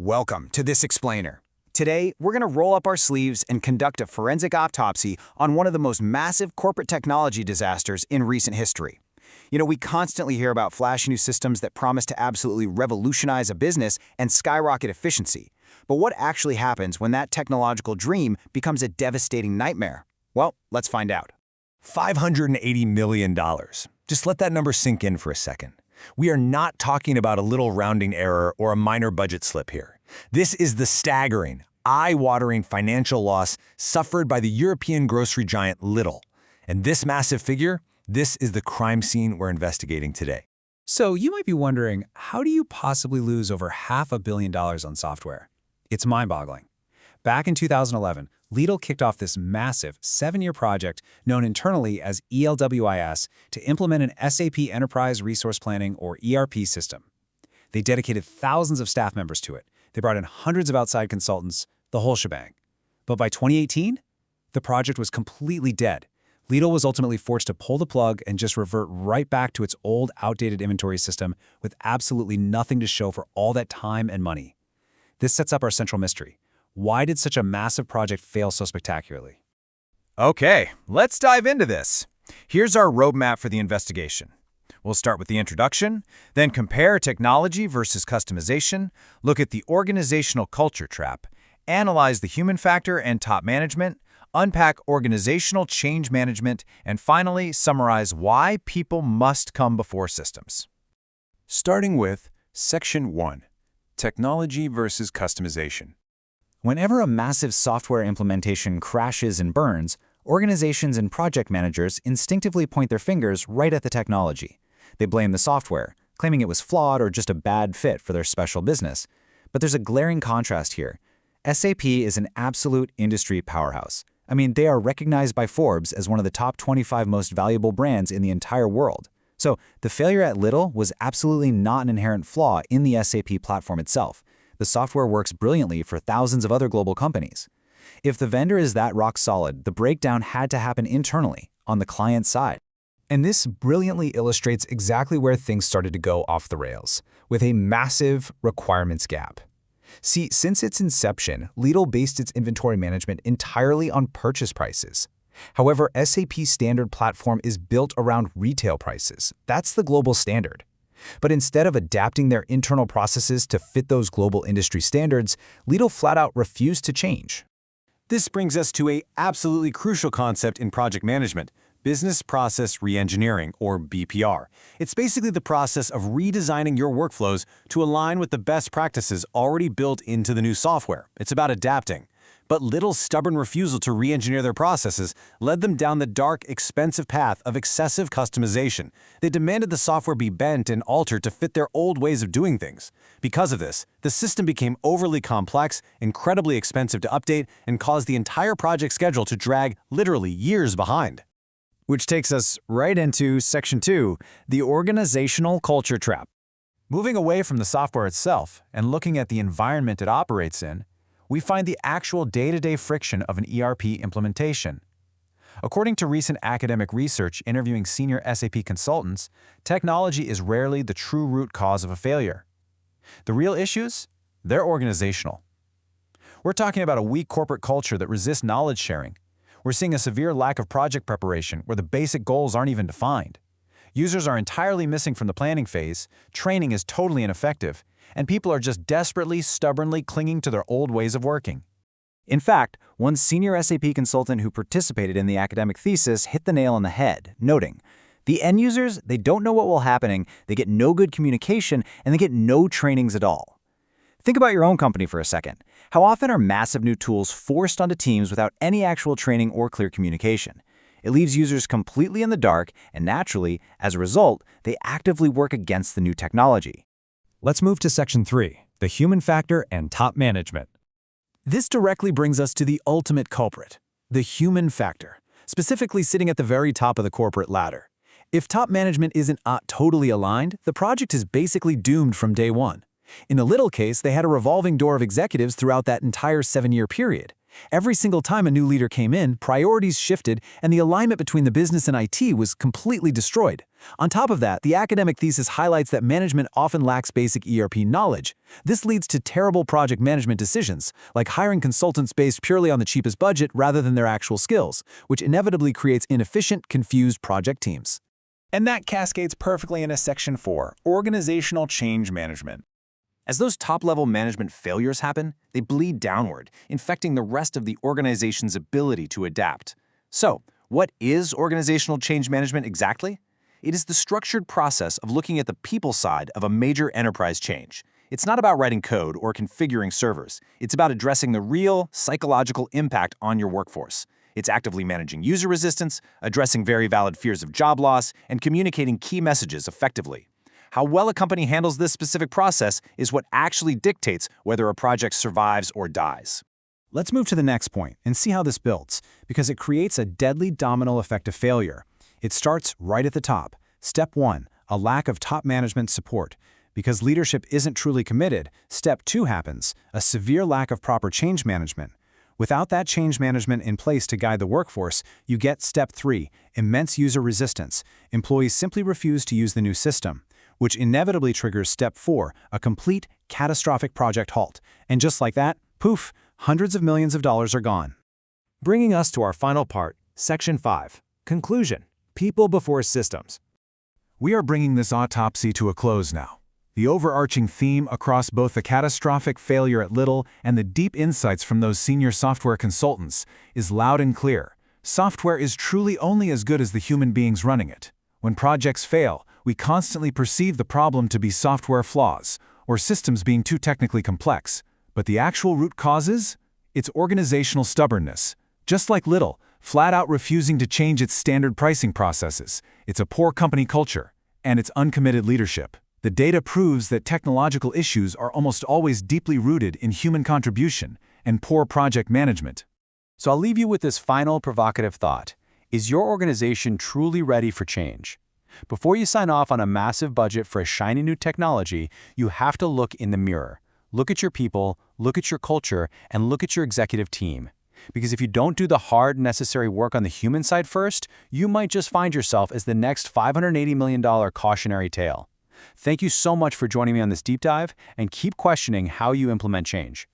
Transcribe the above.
Welcome to This Explainer. Today, we're going to roll up our sleeves and conduct a forensic autopsy on one of the most massive corporate technology disasters in recent history. We constantly hear about flashy new systems that promise to absolutely revolutionize a business and skyrocket efficiency. But what actually happens when that technological dream becomes a devastating nightmare? Well, let's find out. $580 million. Just let that number sink in for a second. We are not talking about a little rounding error or a minor budget slip here. This is the staggering, eye-watering financial loss suffered by the European grocery giant Lidl. And this massive figure, this is the crime scene we're investigating today. So you might be wondering, how do you possibly lose over $500 million on software? It's mind-boggling. Back in 2011, Lidl kicked off this massive 7-year project known internally as ELWIS to implement an SAP Enterprise Resource Planning or ERP system. They dedicated thousands of staff members to it. They brought in hundreds of outside consultants, the whole shebang. But by 2018, the project was completely dead. Lidl was ultimately forced to pull the plug and just revert right back to its old, outdated inventory system with absolutely nothing to show for all that time and money. This sets up our central mystery. Why did such a massive project fail so spectacularly? Okay, let's dive into this. Here's our roadmap for the investigation. We'll start with the introduction, then compare technology versus customization, look at the organizational culture trap, analyze the human factor and top management, unpack organizational change management, and finally summarize why people must come before systems. Starting with Section 1, Technology versus Customization. Whenever a massive software implementation crashes and burns, organizations and project managers instinctively point their fingers right at the technology. They blame the software, claiming it was flawed or just a bad fit for their special business. But there's a glaring contrast here. SAP is an absolute industry powerhouse. They are recognized by Forbes as one of the top 25 most valuable brands in the entire world. So the failure at Lidl was absolutely not an inherent flaw in the SAP platform itself. The software works brilliantly for thousands of other global companies. If the vendor is that rock solid, the breakdown had to happen internally, on the client side. And this brilliantly illustrates exactly where things started to go off the rails, with a massive requirements gap. See, since its inception, Lidl based its inventory management entirely on purchase prices. However, SAP's standard platform is built around retail prices. That's the global standard. But instead of adapting their internal processes to fit those global industry standards, Lidl flat out refused to change. This brings us to an absolutely crucial concept in project management, business process reengineering, or BPR. It's basically the process of redesigning your workflows to align with the best practices already built into the new software. It's about adapting. But Lidl's stubborn refusal to re-engineer their processes led them down the dark, expensive path of excessive customization. They demanded the software be bent and altered to fit their old ways of doing things. Because of this, the system became overly complex, incredibly expensive to update, and caused the entire project schedule to drag literally years behind. Which takes us right into Section 2, the organizational culture trap. Moving away from the software itself and looking at the environment it operates in, we find the actual day-to-day friction of an ERP implementation. According to recent academic research interviewing senior SAP consultants, technology is rarely the true root cause of a failure. The real issues? They're organizational. We're talking about a weak corporate culture that resists knowledge sharing. We're seeing a severe lack of project preparation where the basic goals aren't even defined. Users are entirely missing from the planning phase, training is totally ineffective, and people are just desperately, stubbornly clinging to their old ways of working. In fact, one senior SAP consultant who participated in the academic thesis hit the nail on the head, noting, "The end users, they don't know what will happen, they get no good communication, and they get no trainings at all." Think about your own company for a second. How often are massive new tools forced onto teams without any actual training or clear communication? It leaves users completely in the dark, and naturally, as a result, they actively work against the new technology. Let's move to Section 3, the human factor and top management. This directly brings us to the ultimate culprit, the human factor, specifically sitting at the very top of the corporate ladder. If top management isn't totally aligned, the project is basically doomed from day one. In the Lidl case, they had a revolving door of executives throughout that entire 7-year period. Every single time a new leader came in, priorities shifted, and the alignment between the business and IT was completely destroyed. On top of that, the academic thesis highlights that management often lacks basic ERP knowledge. This leads to terrible project management decisions, like hiring consultants based purely on the cheapest budget rather than their actual skills, which inevitably creates inefficient, confused project teams. And that cascades perfectly into Section 4, Organizational Change Management. As those top-level management failures happen, they bleed downward, infecting the rest of the organization's ability to adapt. So, what is organizational change management exactly? It is the structured process of looking at the people side of a major enterprise change. It's not about writing code or configuring servers. It's about addressing the real, psychological impact on your workforce. It's actively managing user resistance, addressing very valid fears of job loss, and communicating key messages effectively. How well a company handles this specific process is what actually dictates whether a project survives or dies. Let's move to the next point and see how this builds, because it creates a deadly domino effect of failure. It starts right at the top. Step 1, a lack of top management support. Because leadership isn't truly committed, Step 2 happens, a severe lack of proper change management. Without that change management in place to guide the workforce, you get Step 3, immense user resistance. Employees simply refuse to use the new system, which inevitably triggers Step 4, a complete, catastrophic project halt. And just like that, poof, hundreds of millions of dollars are gone. Bringing us to our final part, Section 5, Conclusion, People Before Systems. We are bringing this autopsy to a close now. The overarching theme across both the catastrophic failure at Little and the deep insights from those senior software consultants is loud and clear. Software is truly only as good as the human beings running it. When projects fail, we constantly perceive the problem to be software flaws or systems being too technically complex. But the actual root causes? It's organizational stubbornness. Just like Little, flat out refusing to change its standard pricing processes. It's a poor company culture, and it's uncommitted leadership. The data proves that technological issues are almost always deeply rooted in human contribution and poor project management. So I'll leave you with this final provocative thought. Is your organization truly ready for change? Before you sign off on a massive budget for a shiny new technology, you have to look in the mirror. Look at your people, look at your culture, and look at your executive team. Because if you don't do the hard, necessary work on the human side first, you might just find yourself as the next $580 million cautionary tale. Thank you so much for joining me on this deep dive, and keep questioning how you implement change.